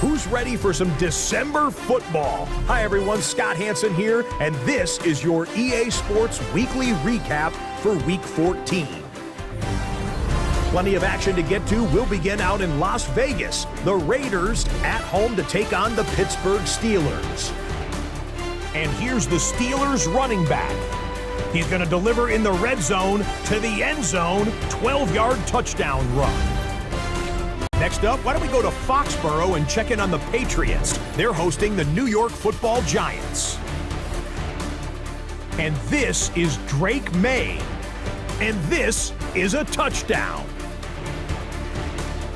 Who's ready for some December football? Hi everyone, Scott Hansen here, and this is your EA Sports Weekly Recap for Week 14. Plenty of action to get to. We'll begin out in Las Vegas. The Raiders at home to take on the Pittsburgh Steelers. And here's the Steelers running back. He's going to deliver in the red zone to the end zone, 12-yard touchdown run. Next up, why don't we go to Foxborough and check in on the Patriots? They're hosting the New York Football Giants. And this is Drake May. And this is a touchdown.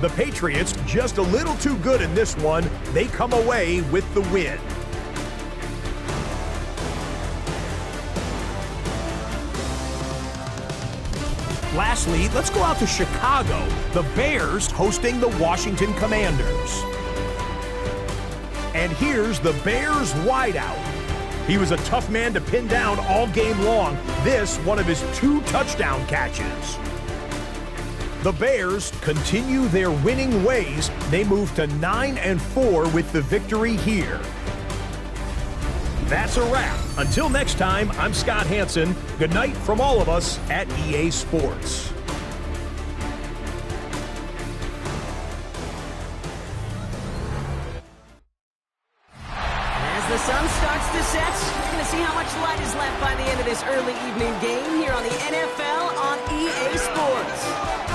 The Patriots just a little too good in this one. They come away with the win. Lastly, let's go out to Chicago. The Bears hosting the Washington Commanders. And here's the Bears wideout. He was a tough man to pin down all game long. This, one of his 2 touchdown catches. The Bears continue their winning ways. They move to 9-4 with the victory here. That's a wrap. Until next time, I'm Scott Hansen. Good night from all of us at EA Sports. As the sun starts to set, we're going to see how much light is left by the end of this early evening game here on the NFL on EA Sports.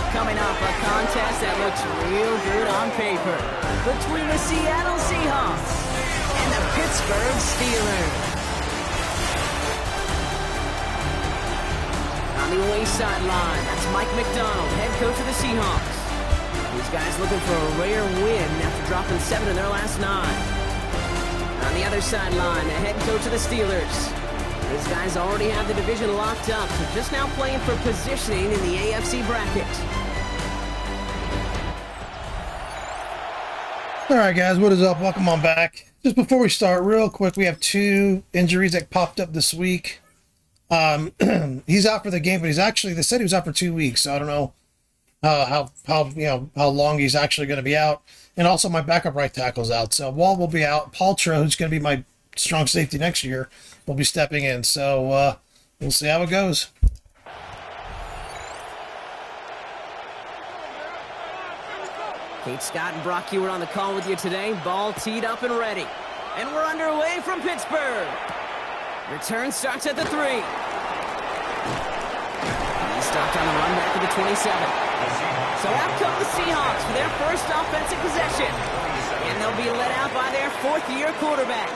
Coming up, a contest that looks real good on paper between the Seattle Seahawks and the Pittsburgh Steelers. On the away sideline, that's Mike McDonald, head coach of the Seahawks. These guys looking for a rare win after dropping 7 in their last 9. On the other sideline, the head coach of the Steelers. These guys already have the division locked up, so just now playing for positioning in the AFC bracket. All right, guys, what is up? Welcome on back. Just before we start, real quick, we have 2 injuries that popped up this week. He's out for the game, but they said he was out for 2 weeks, so I don't know how long he's actually going to be out. And also my backup right tackle's out. So Wall will be out. Paltrow, who's going to be my strong safety next year, will be stepping in. So we'll see how it goes. Kate Scott and Brock Ewer on the call with you today. Ball teed up and ready. And we're underway from Pittsburgh. Return starts at the 3. He stopped on the run back to the 27. So out come the Seahawks for their first offensive possession. And they'll be let out by their 4th-year quarterback.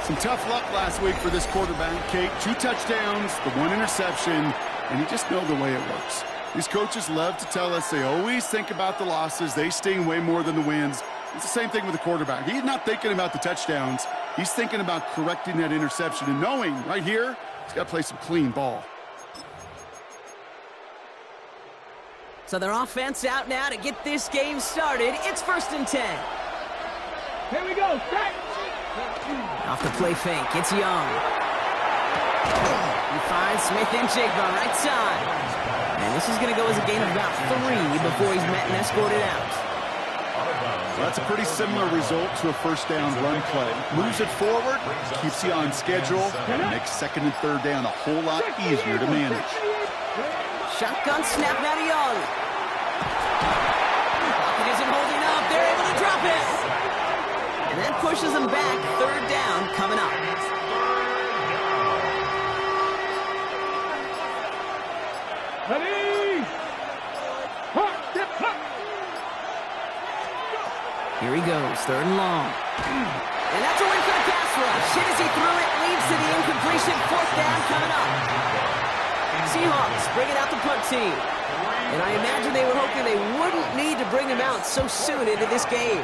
Some tough luck last week for this quarterback, Kate. 2 touchdowns, the 1 interception, and you just know the way it works. These coaches love to tell us they always think about the losses. They sting way more than the wins. It's the same thing with the quarterback. He's not thinking about the touchdowns. He's thinking about correcting that interception and knowing right here he's got to play some clean ball. So their offense out now to get this game started. It's 1st and 10. Here we go. Strike. Off the play fake. It's Young. He finds Smith and Jigba right side. And this is going to go as a game of about 3 before he's met and escorted out. Well, that's a pretty similar result to a first down run play. Moves it forward, keeps you on schedule, and makes 2nd and 3rd down a whole lot easier to manage. Shotgun snap now to Young. Pocket isn't holding up. They're able to drop it. And that pushes them back. 3rd down coming up. Ready? Here he goes, 3rd and long. And that's a win for the pass rush. Hit as he threw it, leads to the incompletion. 4th down coming up. Seahawks bringing out the punt team. And I imagine they were hoping they wouldn't need to bring him out so soon into this game.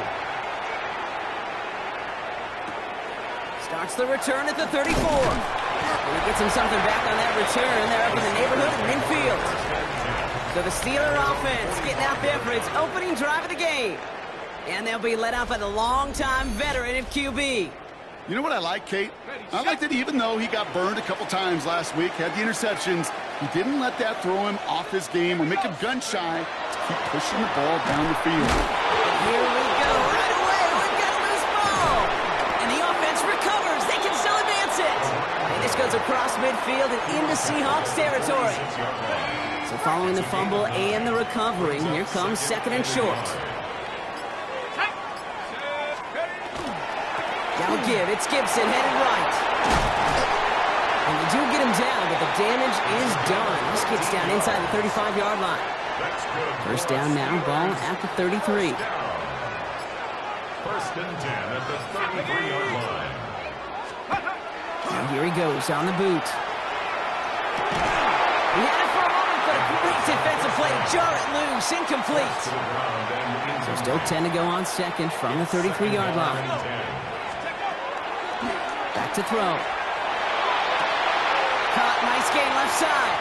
Starts the return at the 34. And he gets him something back on that return. They're up in the neighborhood of midfield. So the Steeler offense getting out there for its opening drive of the game. And they'll be let out by the longtime veteran at QB. You know what I like, Kate? I like that even though he got burned a couple times last week, had the interceptions, he didn't let that throw him off his game or make him gun-shy to keep pushing the ball down the field. Here we go. Right away, we've got a midfield and into Seahawks territory. So following the fumble and the recovery, here comes 2nd and short. Now a give. It's Gibson headed right. And they do get him down, but the damage is done. This kid's down inside the 35-yard line. First down now, ball at the 33. 1st and 10 at the 33-yard line. And here he goes on the boot. He had it for a moment, but a great defensive play to jar it loose, incomplete. So still 10 to go on 2nd from the 33-yard line. Back to throw. Caught, nice gain left side.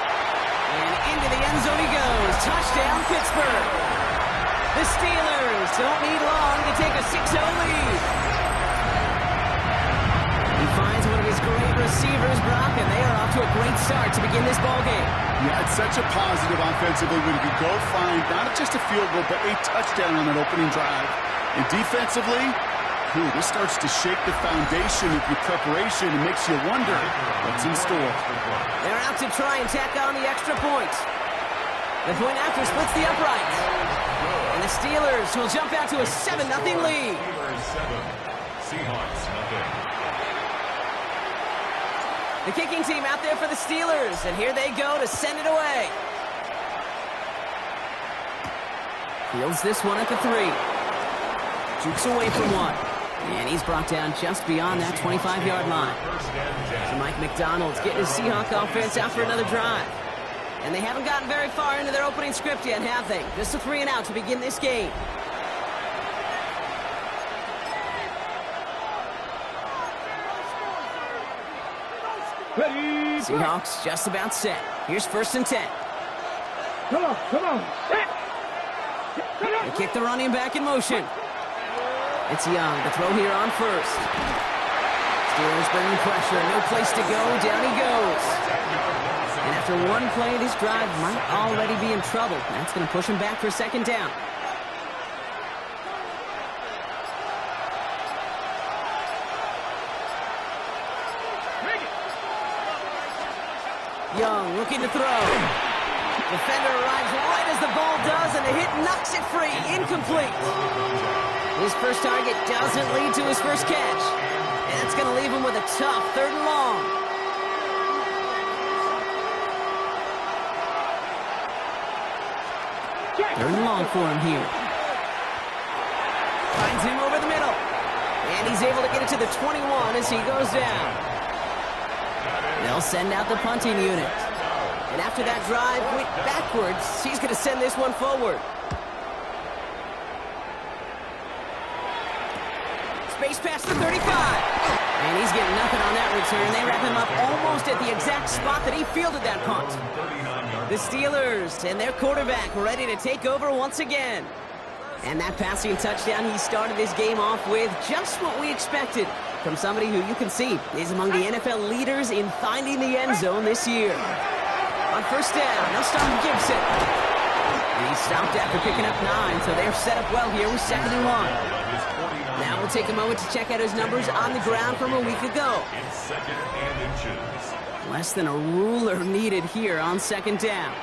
And into the end zone he goes. Touchdown, Pittsburgh. The Steelers don't need long to take a 6-0 lead. He finds one of his great receivers, Brock, and they are off to a great start to begin this ballgame. Yeah, it's such a positive offensively when you go find not just a field goal, but a touchdown on that opening drive. And defensively, this starts to shake the foundation of your preparation and makes you wonder what's in store. They're out to try and tack on the extra point. The point after splits the upright. And the Steelers will jump out to a 7-0 lead. Seahawks nothing. The kicking team out there for the Steelers, and here they go to send it away. Fields this one at the 3. Jukes away from one. And he's brought down just beyond that 25-yard line. So Mike McDonald's getting his Seahawk offense out for another drive. And they haven't gotten very far into their opening script yet, have they? Just a 3 and out to begin this game. Ready. Seahawks just about set. Here's 1st and 10. Come on, come on. They kick the running back in motion. It's Young, the throw here on 1st. Steelers bringing pressure, no place to go, down he goes. And after one play, this drive might already be in trouble. That's going to push him back for 2nd down. Young looking to throw. Defender arrives right as the ball does, and the hit knocks it free, incomplete. His first target doesn't lead to his first catch. And that's going to leave him with a tough 3rd and long. Third and long for him here. Finds him over the middle. And he's able to get it to the 21 as he goes down. They'll send out the punting unit. And after that drive went backwards, he's going to send this one forward. Space past the 35. And he's getting nothing on that return. They wrap him up almost at the exact spot that he fielded that punt. The Steelers and their quarterback ready to take over once again. And that passing touchdown he started this game off with, just what we expected from somebody who you can see is among the NFL leaders in finding the end zone this year. On 1st down, they'll start with Gibson. And he stopped after picking up 9, so they're set up well here with 2nd and 1. Now we'll take a moment to check out his numbers on the ground from a week ago. Less than a ruler needed here on 2nd down.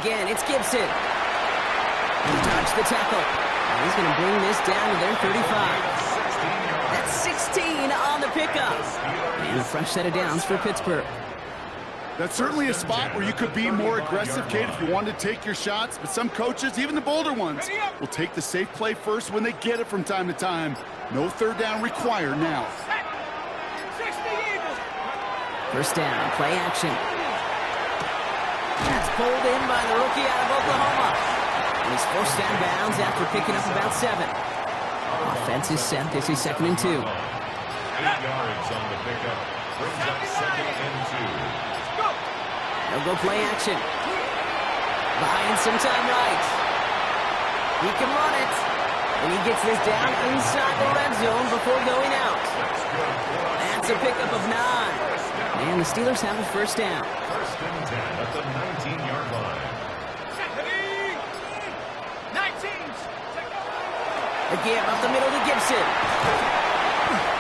Again, it's Gibson. He dodged the tackle. And he's going to bring this down to their 35. That's 16 on the pickup. And a fresh set of downs for Pittsburgh. That's certainly a spot where you could be more aggressive, Kate, if you wanted to take your shots. But some coaches, even the bolder ones, will take the safe play first when they get it from time to time. No 3rd down required now. 1st down, play action. That's pulled in by the rookie out of Oklahoma. And he's forced down bounds after picking up about 7. Offense is set. This is 2nd and 2. 8 yards on the pickup. Brings up 2nd and 2. They'll go play action. Buying some time right. He can run it. And he gets this down inside the red zone before going out. That's a pickup of 9. And the Steelers have a 1st down. 1st and 10 at the 19-yard line. The give up the middle to Gibson.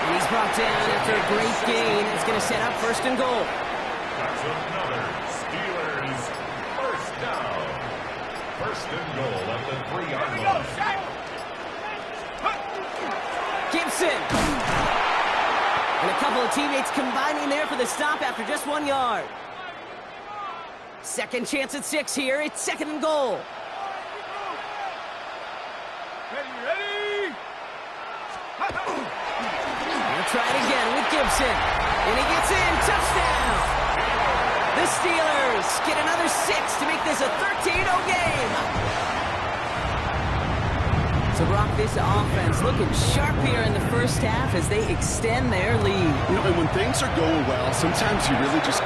And he's brought down after a great gain. It's going to set up first and goal. That's another Steelers first down. First and goal at the 3-yard line. Gibson. And a couple of teammates combining there for the stop after just 1 yard. Second chance at 6 here. It's second and goal. Ready? We'll try it again with Gibson. And he gets in. Touchdown. The Steelers get another 6 to make this a 13-0 game. So, Brock, this offense looking sharp here in the first half as they extend their lead. You know, and when things are going well, sometimes you really just...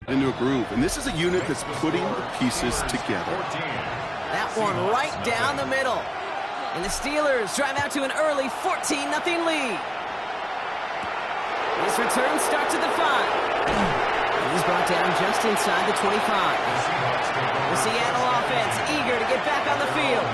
into a groove, and this is a unit that's putting the pieces together. That one right down the middle. And the Steelers drive out to an early 14-0 lead. This return starts at the 5. And he's brought down just inside the 25. The Seattle offense eager to get back on the field.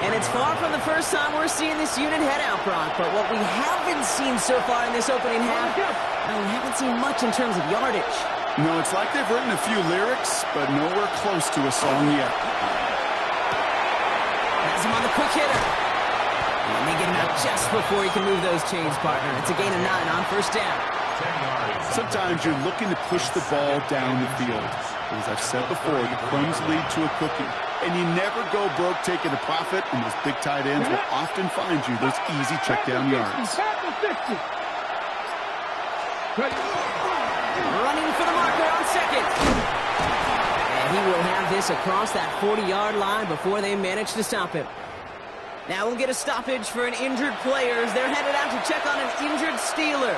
And it's far from the first time we're seeing this unit head out, Brock. But what we haven't seen so far in this opening half, we haven't seen much in terms of yardage. No, it's like they've written a few lyrics, but nowhere close to a song yet. Has him on the quick hitter. And they get him out just before he can move those chains, partner. It's a gain of 9 on first down. Sometimes you're looking to push the ball down the field. As I've said before, the crumbs lead to a cookie. And you never go broke taking a profit, and those big tight ends will often find you those easy check down yards. Running for the marker on second. And he will have this across that 40-yard line before they manage to stop him. Now we'll get a stoppage for an injured player as they're headed out to check on an injured Steeler.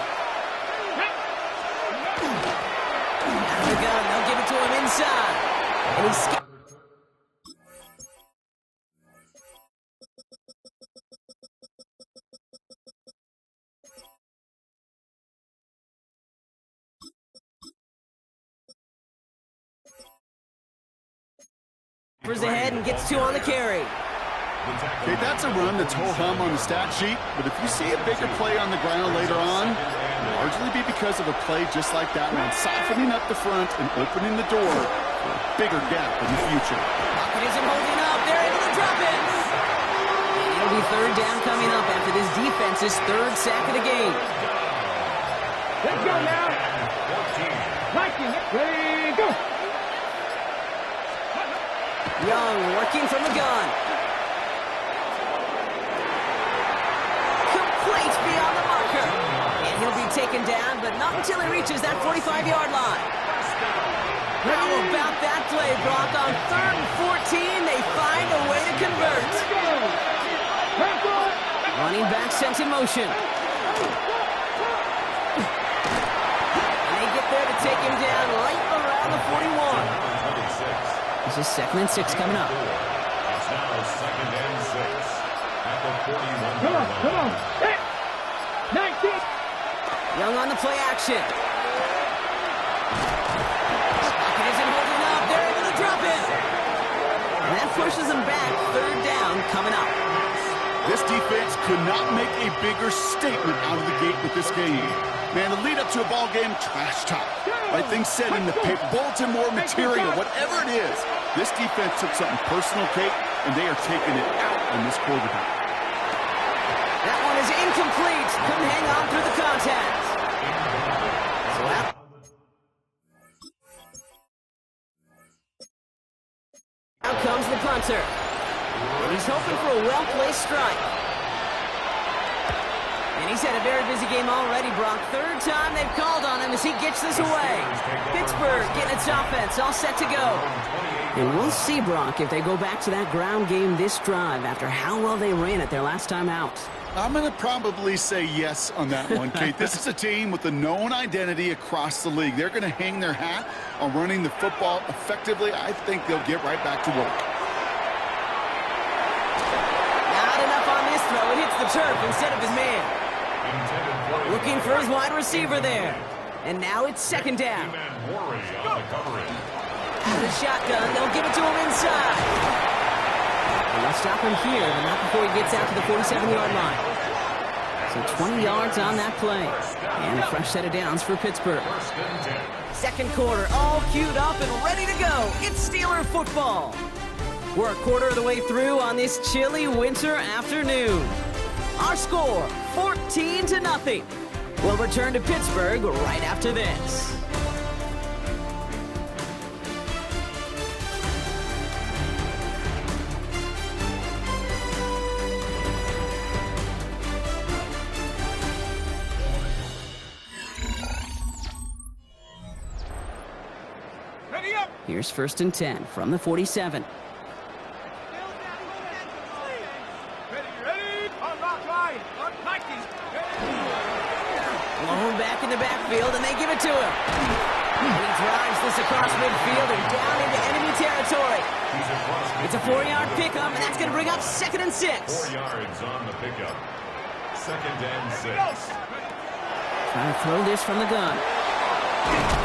Out of the gun, they'll give it to him inside. And he's... ahead and gets 2 on the carry. Okay, that's a run that's ho-hum on the stat sheet, but if you see a bigger play on the ground later on, it'll largely be because of a play just like that one, softening up the front and opening the door for a bigger gap in the future. Pocket isn't holding up. They're able to drop it. And it'll be third down coming up after this defense's 3rd sack of the game. Let's go now. Viking, ready, go. Young working from the gun. Complete beyond the marker. And he'll be taken down, but not until he reaches that 45-yard line. How about that play, Brock? On 3rd and 14, they find a way to convert. Running back sent in motion. And they get there to take him down right around the 41. This is 2nd and 6 coming up. It's now 2nd and 6 at the 41. Come on. Hey. 19. Young on the play action. Pocket isn't holding up. They're able to drop it. And that pushes them back. 3rd down coming up. This defense could not make a bigger statement out of the gate with this game. Man, the lead up to a ball game, trash talk. Right, things said in the paper, bulletin board material, whatever it is. This defense took something personal, Kate, and they are taking it out on this quarterback. That one is incomplete. Couldn't hang on through the contact. So out comes the punter. And he's hoping for a well-placed strike. And he's had a very busy game already, Brock. 3rd time they've called on him as he gets this away. Pittsburgh getting its offense all set to go. And we'll see, Brock, if they go back to that ground game this drive after how well they ran it their last time out. I'm going to probably say yes on that one, Kate. This is a team with a known identity across the league. They're going to hang their hat on running the football effectively. I think they'll get right back to work. Not enough on this throw. It hits the turf instead of his man. Looking for his wide receiver there. And now it's second down. Out of the shotgun, they'll give it to him inside. And they'll stop him here, but not before he gets out to the 47-yard line. So 20 yards on that play. And a fresh set of downs for Pittsburgh. Second quarter, all queued up and ready to go. It's Steeler football. We're a quarter of the way through on this chilly winter afternoon. Our score, 14-0. We'll return to Pittsburgh right after this. Ready up. Here's 1st and 10 from the 47. Ready. On rock line. On Nike. Blown back in the backfield, and they give it to him. And he drives this across midfield and down into enemy territory. It's a 4-yard pickup, and that's going to bring up 2nd and 6. 4 yards on the pickup. 2nd and 6. Trying to throw this from the gun.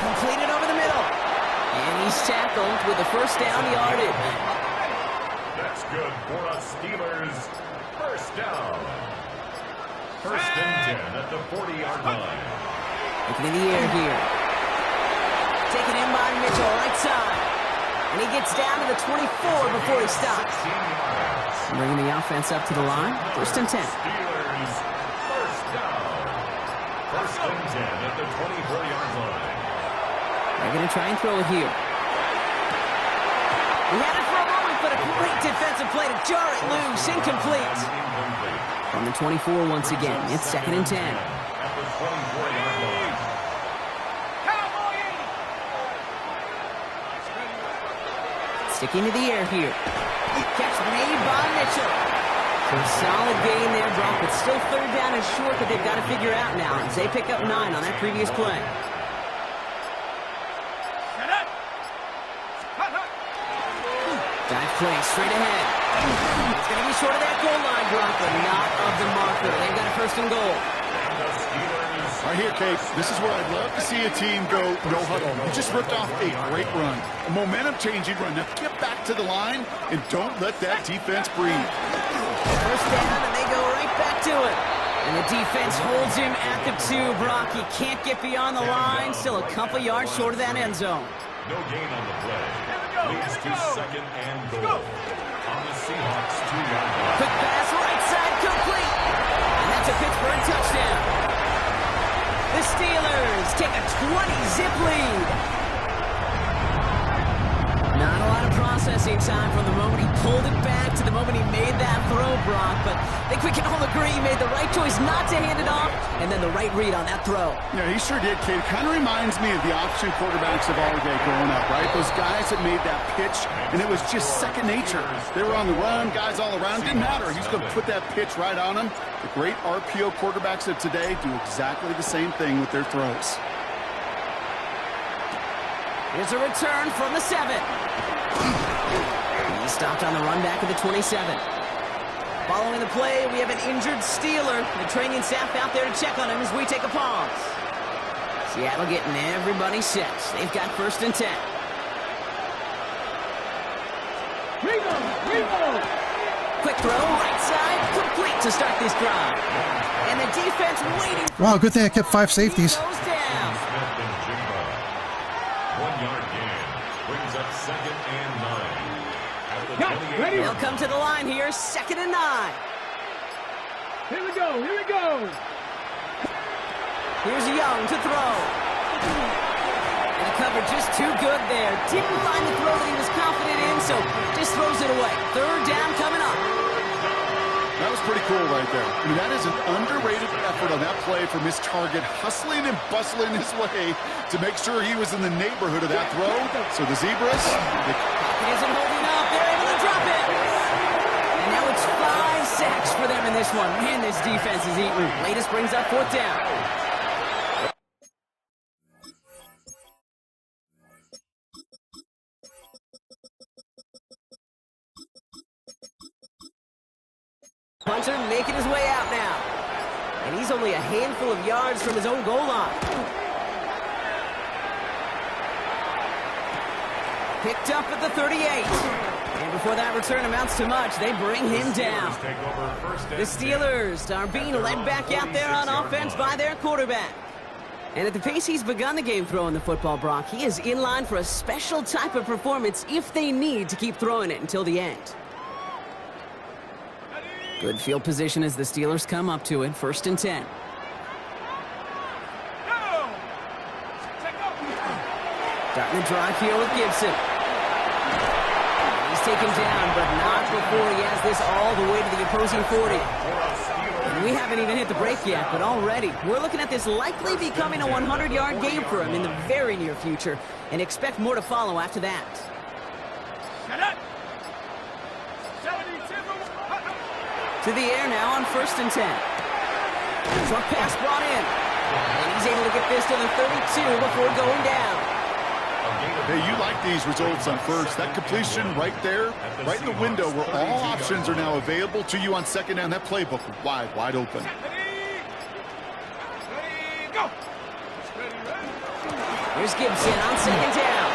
Completed over the middle. And he's tackled with the first down yardage. That's good for us Steelers. First down. 1st and 10 at the 40-yard line. Looking in the air here. Taken in by Mitchell, right side. And he gets down to the 24 before he stops. 16 yards. Bringing the offense up to the line. 1st and 10. Steelers. First down. 1st and 10 at the 24-yard line. They're going to try and throw it here. He had it for a moment, but a great defensive play to jar it loose. Incomplete. From the 24 once again, it's 2nd and 10. At the 24-yard line. Sticking to the air here. Catch made by Mitchell. So a solid gain there, Brock, but still 3rd down and short that they've got to figure out now as they pick up 9 on that previous play. Dive play straight ahead. It's going to be short of that goal line, Brock, but not of the marker. They've got a 1st and goal. Right here, Kate, this is where I'd love to see a team go no huddle. You just ripped off a great run, a momentum-changing run. Now get back to the line and don't let that defense breathe. First down, and they go right back to it. And the defense holds him at the 2, Brock. He can't get beyond the line. Still a couple yards short of that end zone. No gain on the play. Leads to 2nd and goal. On the Seahawks 2-yard line. Quick pass, right side, complete. And that's a Pittsburgh touchdown. The Steelers take a 20-zip lead. Not a lot of processing time from the moment he pulled it back to the moment he made that throw, Brock. But I think we can all agree he made the right choice not to hand it off, and then the right read on that throw. Yeah, he sure did, Kate. It kind of reminds me of the option quarterbacks of our day growing up, right? Those guys that made that pitch, and it was just second nature. They were on the run, guys all around. Didn't matter. He's going to put that pitch right on them. The great RPO quarterbacks of today do exactly the same thing with their throws. Here's a return from the 7. He stopped on the run back of the 27. Following the play, we have an injured Steeler. The training staff out there to check on him as we take a pause. Seattle getting everybody set. They've got 1st and 10. Remo! Quick throw, right side, complete to start this drive. And the defense waiting for Wow, good thing I kept 5 safeties. goes down. Smith and Jigba. 1-yard gain. Brings up 2nd and 9. At the 28 They'll come to the line here, 2nd and 9. Here we go! Here's Young to throw. And the cover just too good there. Didn't find the throw that he was confident in, so just throws it away. 3rd down coming up. That was pretty cool right there. I mean, that is an underrated effort on that play from his target, hustling and bustling his way to make sure he was in the neighborhood of that throw. So the Zebras, It isn't holding up. They're able to drop it. And now it's 5 sacks for them in this one. Man, this defense is eating. Latest brings up 4th down. Punter making his way out now. And he's only a handful of yards from his own goal line. Picked up at the 38. And before that return amounts to much, they bring him down. The Steelers are being led back out there on offense by their quarterback. And at the pace he's begun the game throwing the football, Brock, he is in line for a special type of performance if they need to keep throwing it until the end. Good field position as the Steelers come up to it. 1st and 10. Starting the drive here with Gibson. He's taken down, but not before he has this all the way to the opposing 40. We haven't even hit the break yet, but already we're looking at this likely becoming a 100-yard game for him in the very near future, and expect more to follow after that. To the air now on 1st and 10. Short pass brought in, and he's able to get this to the 32 before going down. Hey, you like these results on first. That completion right there, right in the window where all options are now available to you on 2nd down. That playbook wide open. Here's Gibson on 2nd down.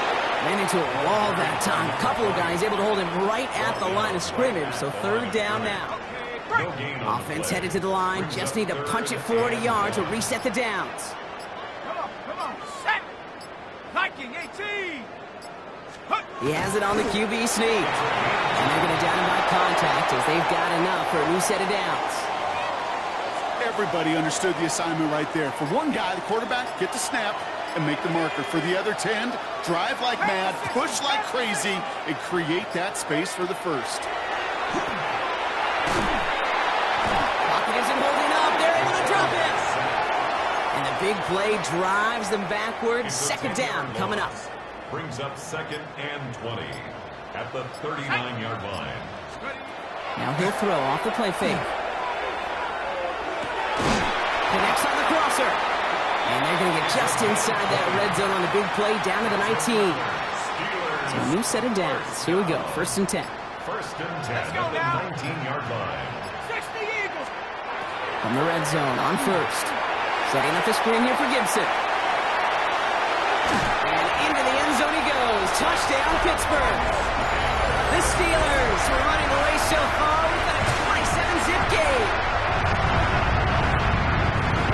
Ran into a wall that time. A couple of guys able to hold him right at the line of scrimmage, so 3rd down now. Offense headed to the line. Just need to punch it 40 yards to reset the downs. Come on, set. Viking 18. He has it on the QB sneak. And they're going to down him by contact as they've got enough for a new set of downs. Everybody understood the assignment right there. For one guy, the quarterback, get the snap and make the marker. For the other 10, drive like mad, push like crazy, and create that space for the first. Pocket isn't holding up. They're able to drop it. And the big play drives them backwards. 2nd down coming up. Brings up 2nd and 20 at the 39-yard line. Now he'll throw off the play fake. Connects on the crosser. And they're going to get just inside that red zone on the big play down to the 19. So a new set of downs. Here we go. 1st and 10. 1st and 10 at the 19-yard line. From the red zone on 1st. Setting up the screen here for Gibson. And into the end zone he goes. Touchdown, Pittsburgh. The Steelers were running away so far with a 27-zip game.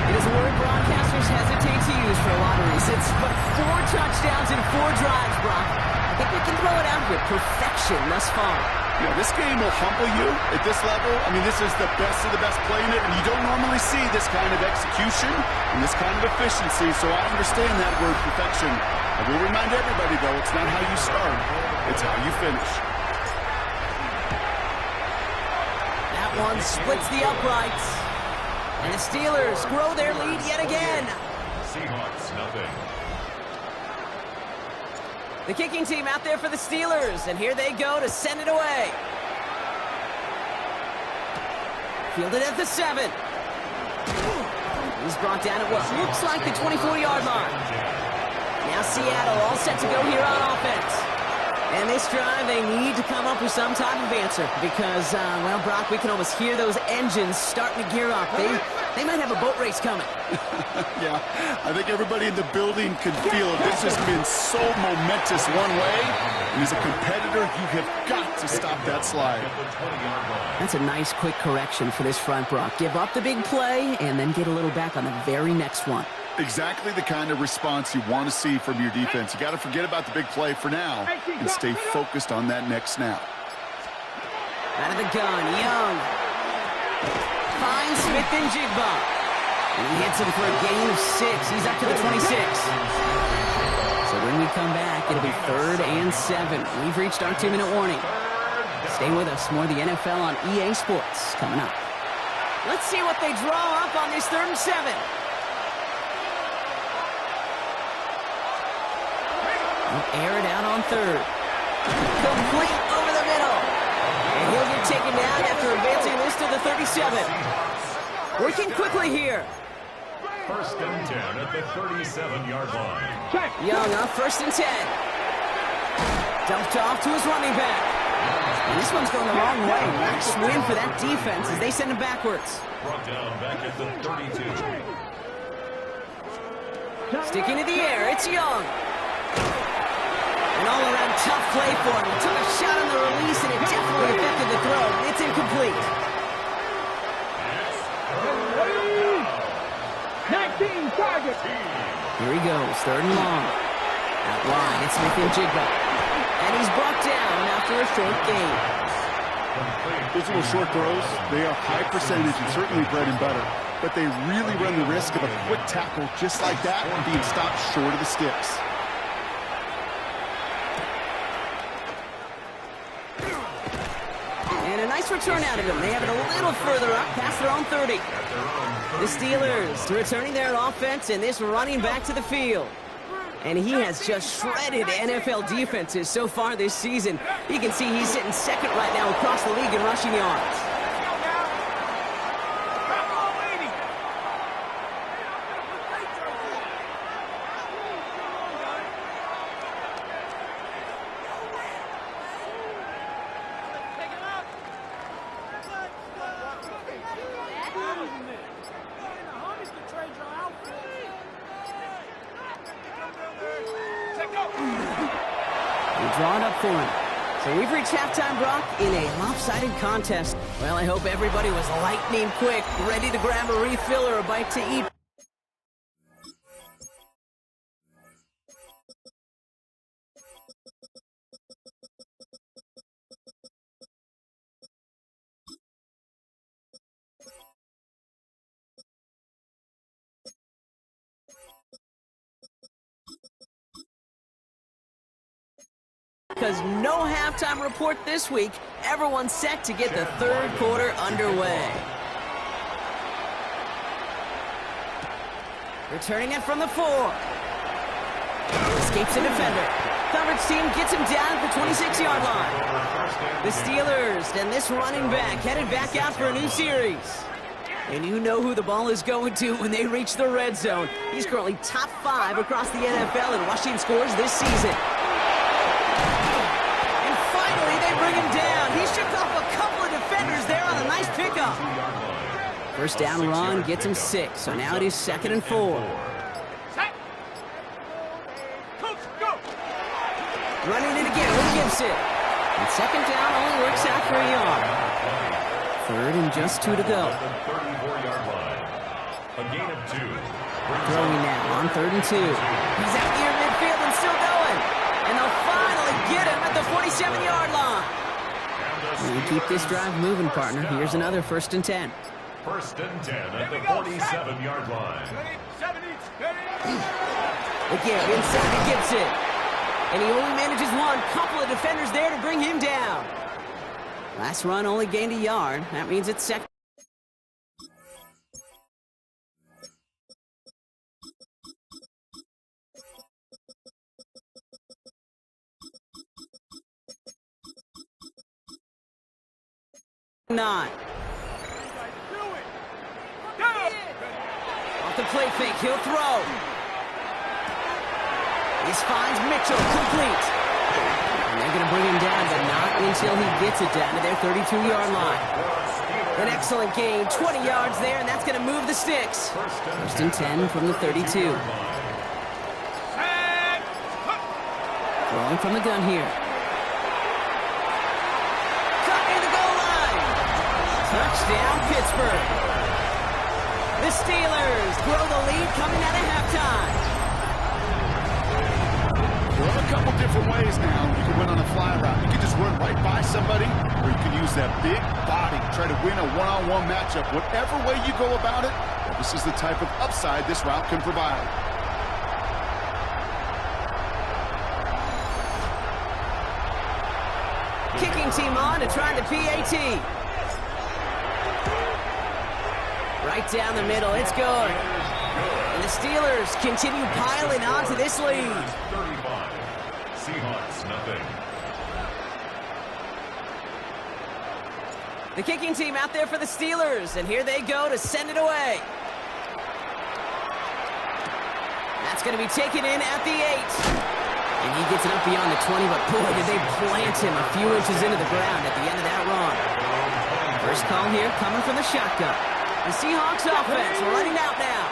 It is a word broadcasters hesitate to use for a lot of reasons, but 4 touchdowns in 4 drives, Brock. I think we can throw it out here. Perfection thus far. Yeah, this game will humble you at this level. I mean, this is the best of the best playing it, and you don't normally see this kind of execution and this kind of efficiency, so I understand that word perfection. I will remind everybody, though, it's not how you start, it's how you finish. That one splits the uprights, and the Steelers grow their lead yet again. Seahawks, nothing. The kicking team out there for the Steelers, and here they go to send it away. Fielded at the 7. He's brought down at what looks like the 24-yard line. Now Seattle all set to go here on offense. And this drive, they need to come up with some type of answer because, well, Brock, we can almost hear those engines starting to gear up. They might have a boat race coming. Yeah, I think everybody in the building can feel it. This has been so momentous one way, and as a competitor, you have got to stop that slide. That's a nice, quick correction for this front, Brock. Give up the big play and then get a little back on the very next one. Exactly the kind of response you want to see from your defense. You got to forget about the big play for now and stay focused on that next snap. Out of the gun, Young. Finds Smith and Jigba. And he hits him for a gain of 6. He's up to the 26. So when we come back, it'll be 3rd and 7. We've reached our 2-minute warning. Stay with us. More of the NFL on EA Sports coming up. Let's see what they draw up on this 3rd and 7. Air it out on 3rd. Complete over the middle. And he'll get taken down after advancing this to the 37. Working quickly here. 1st and 10 at the 37-yard line. Young up 1st and 10. Dumped off to his running back. And this one's going the wrong way. Nice win for that defense as they send him backwards. Brought down back at the 32. Sticking to the air, it's Young. An all-around tough play for him. He took a shot on the release, and it definitely affected the throw. It's incomplete. 19 targets. Here he goes, 3rd and long. Out wide, it's Smith-Njigba. And he's brought down after a short gain. Those little short throws, they are high percentage and certainly bread and butter. But they really run the risk of a quick tackle just like that and being stopped short of the sticks. And a nice return out of him. They have it a little further up past their own 30. The Steelers returning their offense and this running back to the field. And he has just shredded NFL defenses so far this season. You can see he's sitting 2nd right now across the league in rushing yards. Drawn up for him. So we've reached halftime, Brock, in a lopsided contest. Well, I hope everybody was lightning quick, ready to grab a refill or a bite to eat. Because no halftime report this week. Everyone's set to get the 3rd quarter underway. Returning it from the 4. Escapes a defender. Coverage team gets him down at the 26-yard line. The Steelers and this running back headed back out for a new series. And you know who the ball is going to when they reach the red zone. He's currently top 5 across the NFL in rushing scores this season. They bring him down. He shook off a couple of defenders there on a nice pickup. 1st down run gets him 6, so now it is 2nd and 4. Running it again with Gibson. And 2nd down only works out for a yard. 3rd and just 2 to go. A gain of 2. Throwing now on 3rd and 2. He's out near midfield and still going. And they'll finally get him at the 47-yard line. You keep this drive moving, partner. Here's another 1st and 10. 1st and 10 at the 47-yard line. Again, inside to Gibson. And he only manages one. Couple of defenders there to bring him down. Last run only gained a yard. That means it's 2nd. Off the play fake, he'll throw. This finds Mitchell, complete. And they're going to bring him down, but not until he gets it down to their 32-yard line. An excellent gain, 20 yards there, and that's going to move the sticks. 1st and 10 from the 32. Throwing from the gun here. Touchdown, Pittsburgh. The Steelers grow the lead coming out of halftime. Well, a couple different ways now. You can win on a fly route. You can just run right by somebody, or you can use that big body, try to win a one-on-one matchup. Whatever way you go about it, this is the type of upside this route can provide. Kicking team on to try the PAT. Right down the middle, it's good. And the Steelers continue piling on to this lead. 35. Seahawks, nothing. The kicking team out there for the Steelers, and here they go to send it away. That's going to be taken in at the 8. And he gets it up beyond the 20, but boy, did they plant him a few inches into the ground at the end of that run. First call here coming from the shotgun. The Seahawks offense running out now.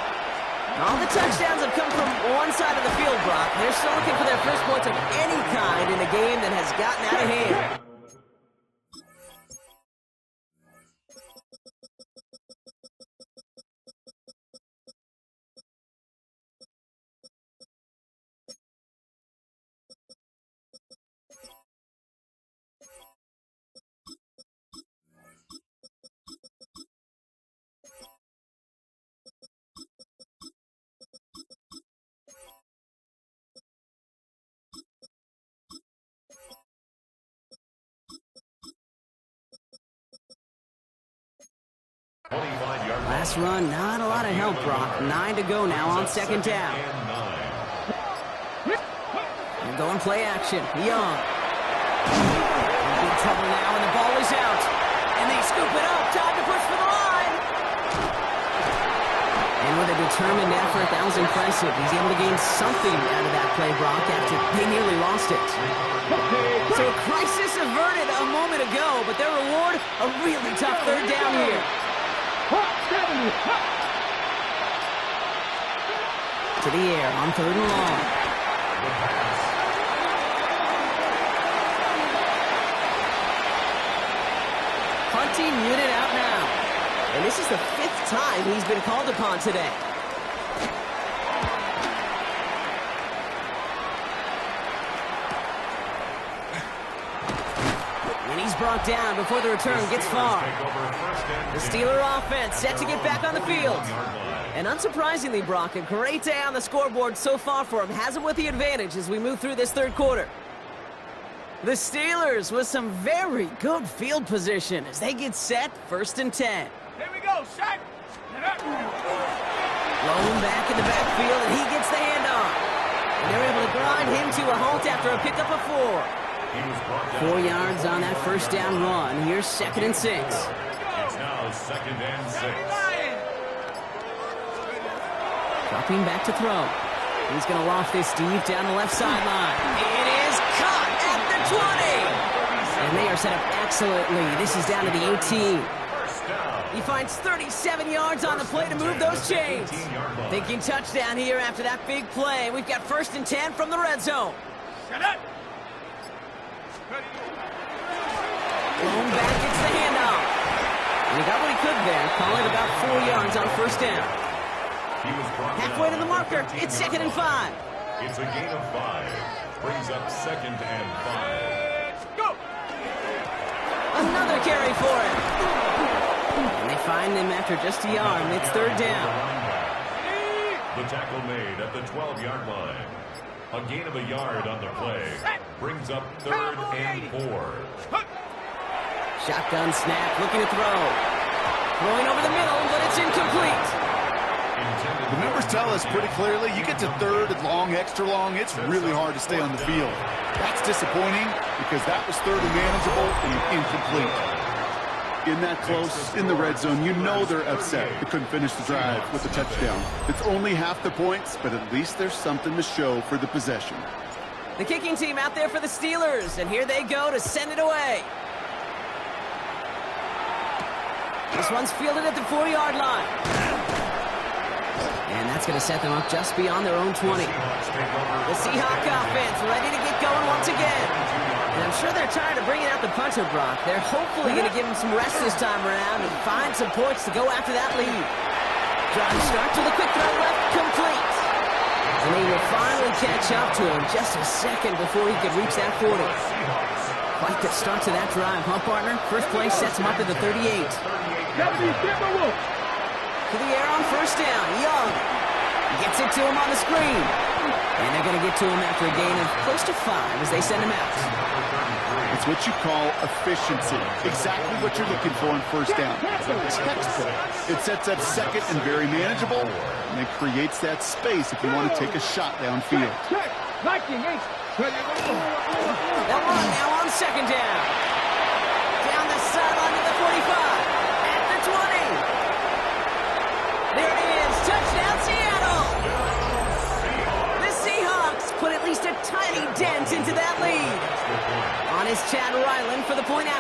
All the touchdowns have come from one side of the field, Brock. They're still looking for their first points of any kind in a game that has gotten out of hand. Last run, not a lot of help, Brock. 9 to go now on second down. And going play action. Young. In big trouble now, and the ball is out. And they scoop it up. Time to push for the line. And with a determined effort, that was impressive. He's able to gain something out of that play, Brock, after they nearly lost it. So a crisis averted a moment ago, but their reward, a really tough third down here. To the air on third and long. Punting unit out now. And this is the 5th time he's been called upon today. And he's brought down before the return gets far. The Steeler offense set to get back on the field. And unsurprisingly, Brock, a great day on the scoreboard so far for him. Has him with the advantage as we move through this third quarter. The Steelers with some very good field position as they get set, 1st and 10. Here we go, shot. Blown back in the backfield, and he gets the handoff. And they're able to grind him to a halt after a pickup of 4. 4 yards on that first down run. Here's 2nd and 6. It's now 2nd and 6. Dropping back to throw. He's going to loft this deep down the left sideline. It is caught at the 20. And they are set up excellently. This is down to the 18. He finds 37 yards on the play to move those chains. Thinking touchdown here after that big play. We've got 1st and 10 from the red zone. Blown back, gets the handoff. And he got what he could there. Call it about 4 yards on 1st down. Halfway to the marker. It's 2nd and 5. It's a gain of 5. Brings up 2nd and 5. Go! Another carry for him. And they find him after just a yard. It's 3rd down. The tackle made at the 12-yard line. A gain of a yard on the play. Brings up 3rd and 4. Shotgun snap, looking to throw. Throwing over the middle, but it's incomplete. The numbers tell us pretty clearly, you get to 3rd and long, extra long, it's really hard to stay on the field. That's disappointing because that was 3rd and manageable and incomplete. In that close, in the red zone, you know they're upset they couldn't finish the drive with a touchdown. It's only half the points, but at least there's something to show for the possession. The kicking team out there for the Steelers, and here they go to send it away. This one's fielded at the 4-yard line. And that's going to set them up just beyond their own 20. The Seahawks offense ready to get going once again. And I'm sure they're trying to bring it out the puncher, Brock. They're hopefully going to give him some rest this time around and find some points to go after that lead. Drive start to the quick throw left, complete. And they will finally catch up to him just a second before he could reach that 40. Quite the start to that drive, huh, partner? First play sets him up at the 38. To the air on 1st down. Young gets it to him on the screen. And they're going to get to him after a gain of close to 5 as they send him out. It's what you call efficiency. Exactly what you're looking for on 1st down. It's a textbook. It sets up 2nd and very manageable, and it creates that space if you want to take a shot downfield. They'll run now on 2nd down. Down the sideline to the 45. At the 20. There it is. Touchdown, Seattle. The Seahawks put at least a tiny dent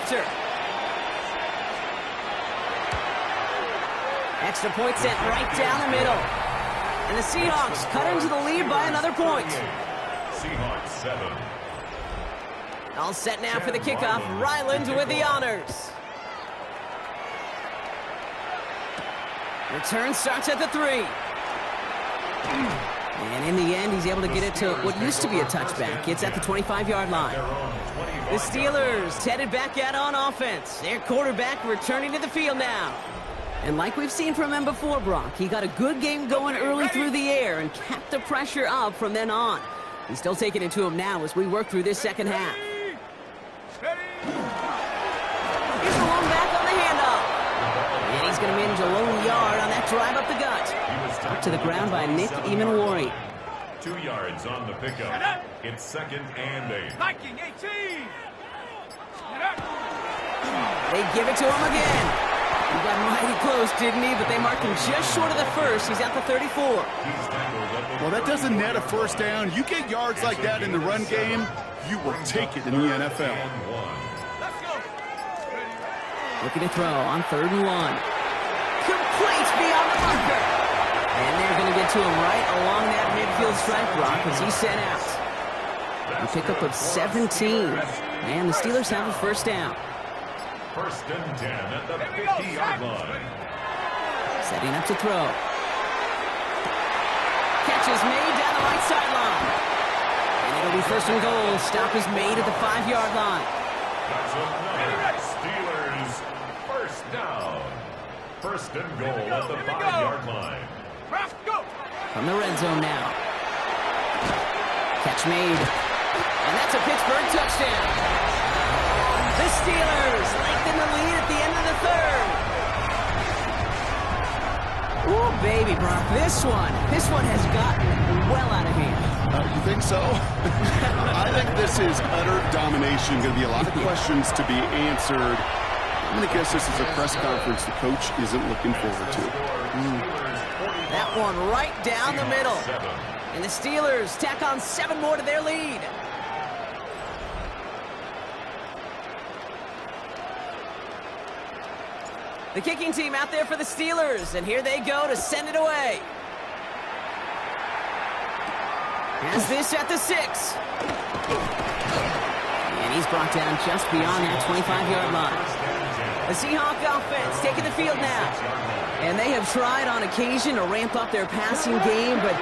after. Extra point sent right down the middle. And the Seahawks cut into the lead by another point. Seahawks 7. All set now for the kickoff. Ryland with the honors. Return starts at the 3. And in the end, he's able to get it to what used to be a touchback. It's at the 25-yard line. The Steelers headed back out on offense. Their quarterback returning to the field now. And like we've seen from him before, Brock, he got a good game going early through the air and kept the pressure up from then on. He's still taking it to him now as we work through this second half. Here's the long back on the handoff. And he's going to manage a lone yard on that drive up the gut. Knocked to the ground by Nick Emanwari. 2 yards on the pickup. It's 2nd and 8. Viking 18. They give it to him again. He got mighty close, didn't he? But they marked him just short of the first. He's at the 34. Well, that doesn't net a first down. You get yards like that in the run game, you will take it in the NFL. Looking to throw on 3rd and 1. Complete beyond the marker. And they're going to get to him right along that midfield stripe, Brock, as he's sent out. A pickup of 17. And the Steelers have a first down. 1st and 10 at the 50-yard line. Setting up to throw. Catch is made down the right sideline. And it'll be 1st and goal. Stop is made at the 5-yard line. That's another Steelers 1st down. 1st and goal at the 5-yard line. From the red zone now. Catch made. And that's a Pittsburgh touchdown. The Steelers lengthen the lead at the end of the 3rd. Ooh, baby, Brock, this one has gotten well out of hand. You think so? I think this is utter domination. Going to be a lot of questions to be answered. I'm going to guess this is a press conference the coach isn't looking forward to. That one right down the middle. And the Steelers tack on 7 more to their lead. The kicking team out there for the Steelers, and here they go to send it away. Has this at the 6. And he's brought down just beyond that 25-yard line. The Seahawk offense taking the field now. And they have tried on occasion to ramp up their passing game, but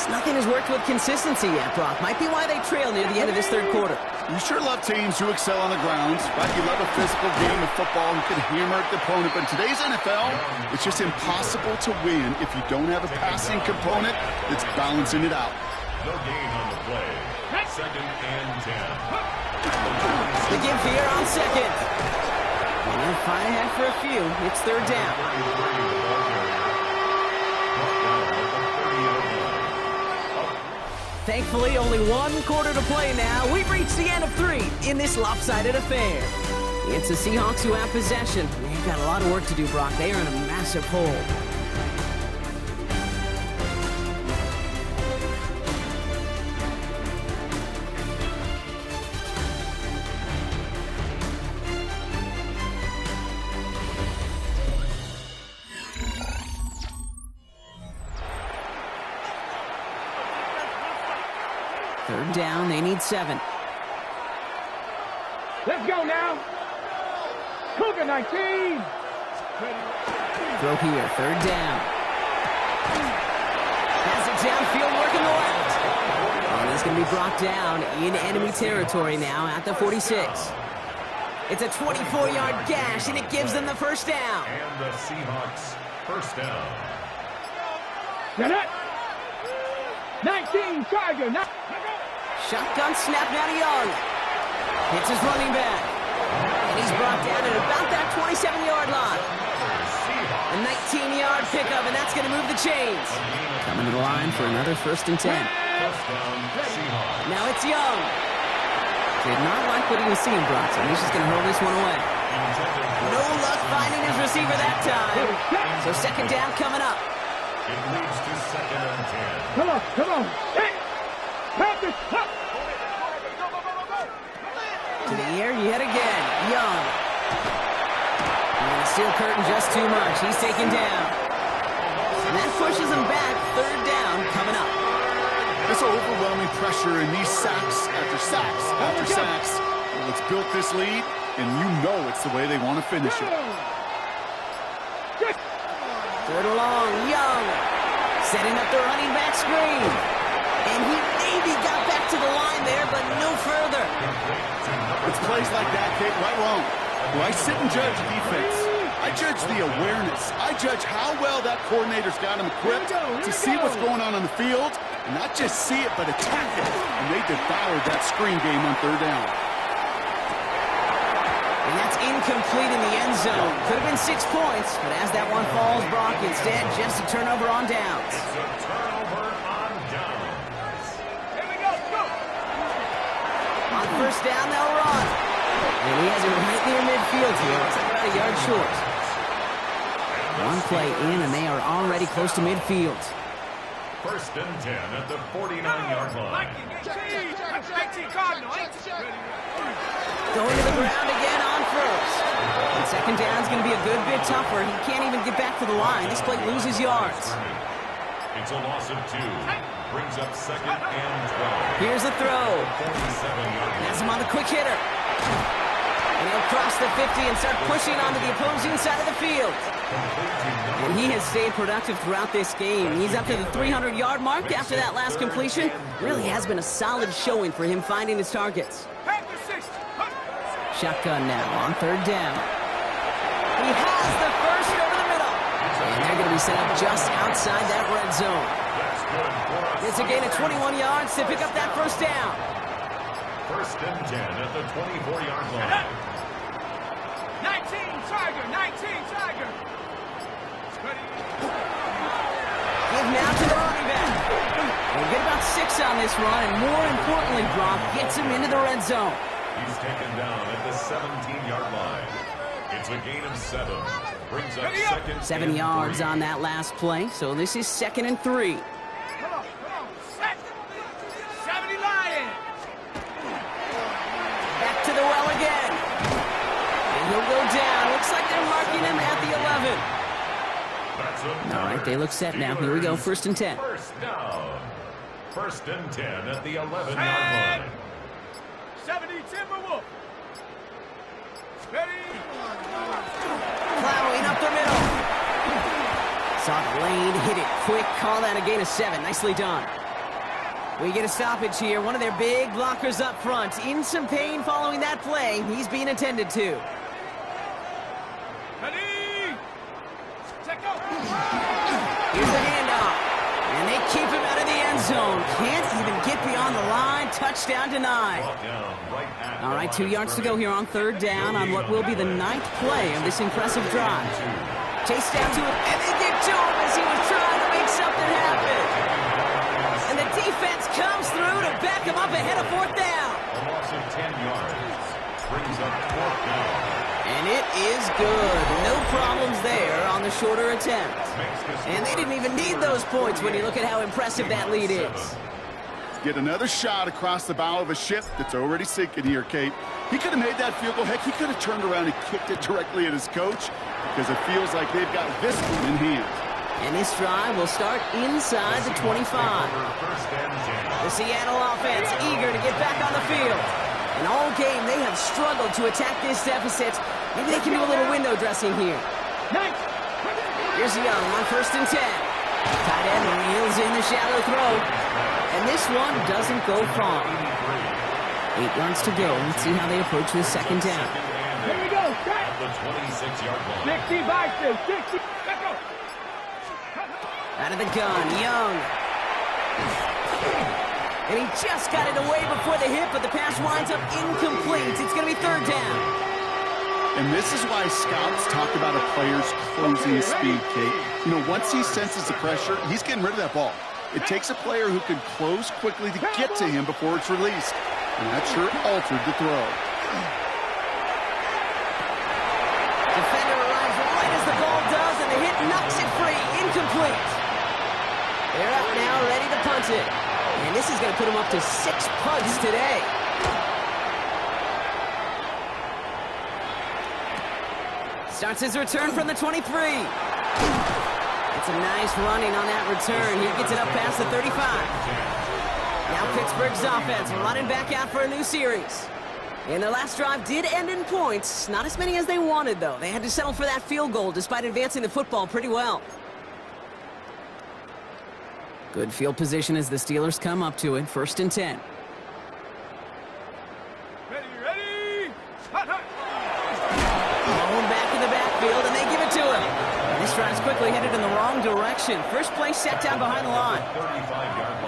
nothing has worked with consistency yet, Brock. Might be why they trail near the end of this 3rd quarter. You sure love teams who excel on the ground, right? You love a physical game of football who can hammer at the opponent. But in today's NFL, it's just impossible to win if you don't have a passing component that's balancing it out. No gain on the play. 2nd and 10. The give here on 2nd. And they'll find ahead for a few. It's 3rd down. Thankfully, only 1 quarter to play now. We've reached the end of 3 in this lopsided affair. It's the Seahawks who have possession. They've got a lot of work to do, Brock. They are in a massive hole. Third down, they need 7. Let's go now. Cougar 19. Throw here, 3rd down. Has it downfield, working the left. And he's going to be brought down in enemy territory now at the 46. It's a 24-yard gash, and it gives them the first down. And the Seahawks 1st down. Get it. 19 Tiger. Shotgun snap now to Young. Hits his running back. And he's brought down at about that 27-yard line. A 19-yard pickup, and that's going to move the chains. Coming to the line for another 1st and 10. Now it's Young. Did not like what he was seeing, Brock, so he's just going to hurl this one away. No luck finding his receiver that time. So 2nd down coming up. It leads to 2nd and 10. Come on. Hey. To the air yet again. Young Steel curtain just too much. He's taken down. And that pushes him back. Third down coming up. This overwhelming pressure and these sacks after sacks after sacks. Well, it's built this lead, and you know it's the way they want to finish it. Third and long, Young. Setting up the running back screen. And he maybe got back to the line there, but no further. It's plays like that, Kate, right wrong. Do I sit and judge defense? I judge the awareness. I judge how well that coordinator's got him equipped to see what's going on the field, and not just see it, but attack it. And they devoured that screen game on third down. And that's incomplete in the end zone. Could have been 6 points, but as that one falls, Brock, instead, just a turnover on downs. It's a turnover on downs. Here we go. Go. On first down, they'll run. And he has it right near midfield here. It's like about a yard short. One play in, and they are already close to midfield. First and 10 at the 49-yard line. 19 Cardinal. Going to the ground again on first. And second down's going to be a good bit tougher. He can't even get back to the line. This play loses yards. It's a loss of 2. Brings up second and 12. Here's the throw. 47-yard line. Has him on the quick hitter. And he'll cross the 50 and start pushing onto the opposing side of the field. And he has stayed productive throughout this game. He's up to the 300-yard mark after that last completion. Really has been a solid showing for him finding his targets. Shotgun now on third down. He has the first over the middle. And they're going to be set up just outside that red zone. It's a gain of 21 yards to pick up that first down. First and 10 at the 24-yard line. 19 Tiger. Give now to the running back. We'll get about 6 on this run, and more importantly, Brock gets him into the red zone. He's taken down at the 17-yard line. It's a gain of 7. Brings up second 7 and yards 3. on that last play, so this is second and 3. Come on. Set. 70 Lions. Back to the well again. And he'll go down. Looks like they're marking him at the 11. All right, they look set now. Here we go, first and 10. First down. First and 10 at the 11-yard line. 70 Timberwolf. Ready. Plowing up the middle. Saw the lane, hit it quick. Call that a gain of 7. Nicely done. We get a stoppage here. One of their big blockers up front. In some pain following that play. He's being attended to. Ready. Check out. Here's the handoff. And they keep him out of the end zone. Can't even get beyond the line. Touchdown denied. All right, 2 yards to go here on third down on what will be the 9th play of this impressive drive. Chase down to him, and they get to him as he was trying to make something happen. And the defense comes through to back him up ahead of fourth down. A loss of 10 yards. Brings up fourth down. And it is good. No problems there on the shorter attempt. And they didn't even need those points when you look at how impressive that lead is. Get another shot across the bow of a ship that's already sinking here, Kate. He could have made that field goal. Heck, he could have turned around and kicked it directly at his coach because it feels like they've got this one in hand. And this drive will start inside the 25. The Seattle offense eager to get back on the field. And all game, they have struggled to attack this deficit. Maybe they can do a little window dressing here. Here's Young on first and 10. Tight end reels in the shallow throw. And this one doesn't go far. 8 yards to go. Let's see how they approach this second down. Here we go. At the 26-yard line. 60 Bison. 60. Let's go. Out of the gun, Young. And he just got it away before the hit, but the pass winds up incomplete. It's going to be third down. And this is why scouts talk about a player's closing speed, Kate. You know, once he senses the pressure, he's getting rid of that ball. It takes a player who can close quickly to get to him before it's released. And that sure altered the throw. Defender arrives right as the ball does, and the hit knocks it free. Incomplete. They're out now, ready to punt it. And this is going to put them up to 6 punts today. Starts his return from the 23. It's a nice running on that return. He gets it up past the 35. Now Pittsburgh's offense running back out for a new series. And their last drive did end in points. Not as many as they wanted, though. They had to settle for that field goal despite advancing the football pretty well. Good field position as the Steelers come up to it. 1st and 10. Ready! Hot, hot! Thrown back in the backfield, and they give it to him. And this drive's quickly headed in the wrong direction. First play set down behind the line.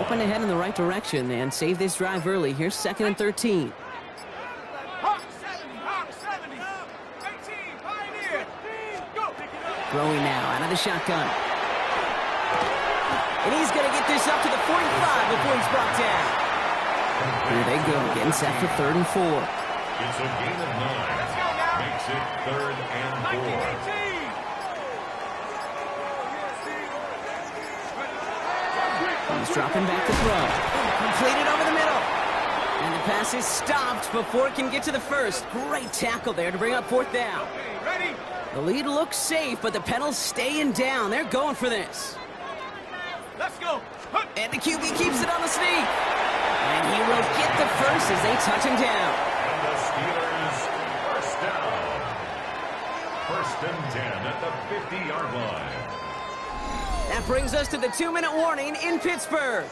Open to head in the right direction and save this drive early. Here's 2nd and 13. Hawk 70! 18, Pioneer! Go! Throwing now out of the shotgun. And he's going to get this up to the 45 before he's brought down. Here they go, getting set for 3rd and 4. It's a gain of 9. Makes it 3rd and 4. He's dropping back to throw. Completed over the middle. And the pass is stopped before it can get to the 1st. Great tackle there to bring up 4th down. Ready? The lead looks safe, but the penal's staying down. They're going for this. Let's go! Hunt. And the QB keeps it on the sneak. And he will get the 1st as they touch him down. And the Steelers, 1st down. 1st and 10 at the 50-yard line. That brings us to the 2-minute warning in Pittsburgh.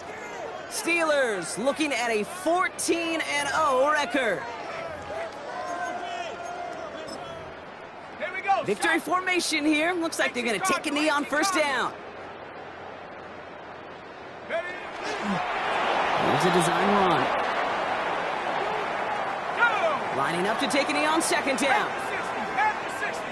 Steelers looking at a 14-0 record. Here we go! Victory formation here. Looks like they're going to take a knee on 1st down. Ready? Here's a design run. Go! Lining up to take a knee on 2nd down. After 60!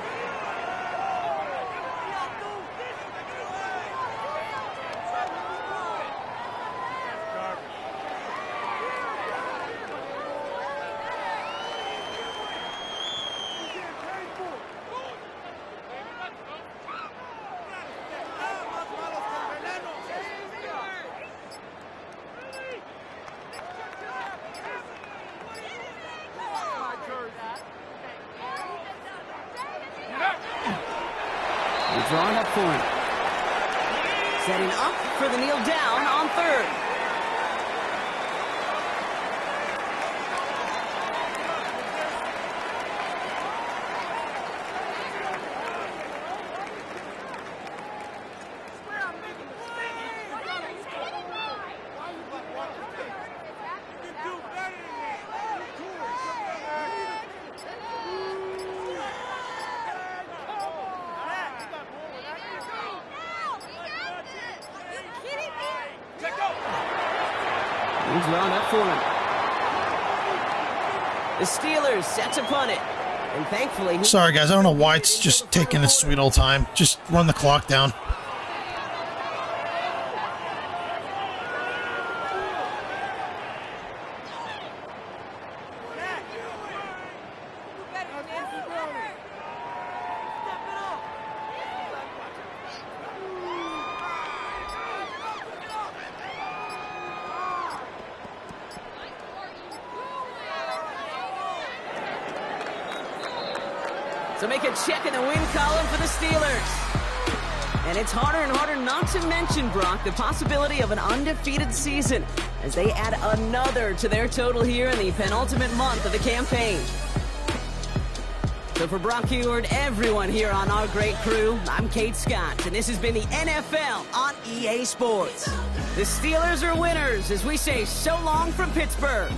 He's drawing up for him. Setting up for the kneel down on 3rd. He's drawn up for him. The Steelers set to punt it. And thankfully... Sorry, guys. I don't know why it's just taking its sweet old time. Just run the clock down. So make a check in the win column for the Steelers. And it's harder and harder not to mention, Brock, the possibility of an undefeated season as they add another to their total here in the penultimate month of the campaign. So for Brock Heward, everyone here on our great crew, I'm Kate Scott, and this has been the NFL on EA Sports. The Steelers are winners as we say so long from Pittsburgh.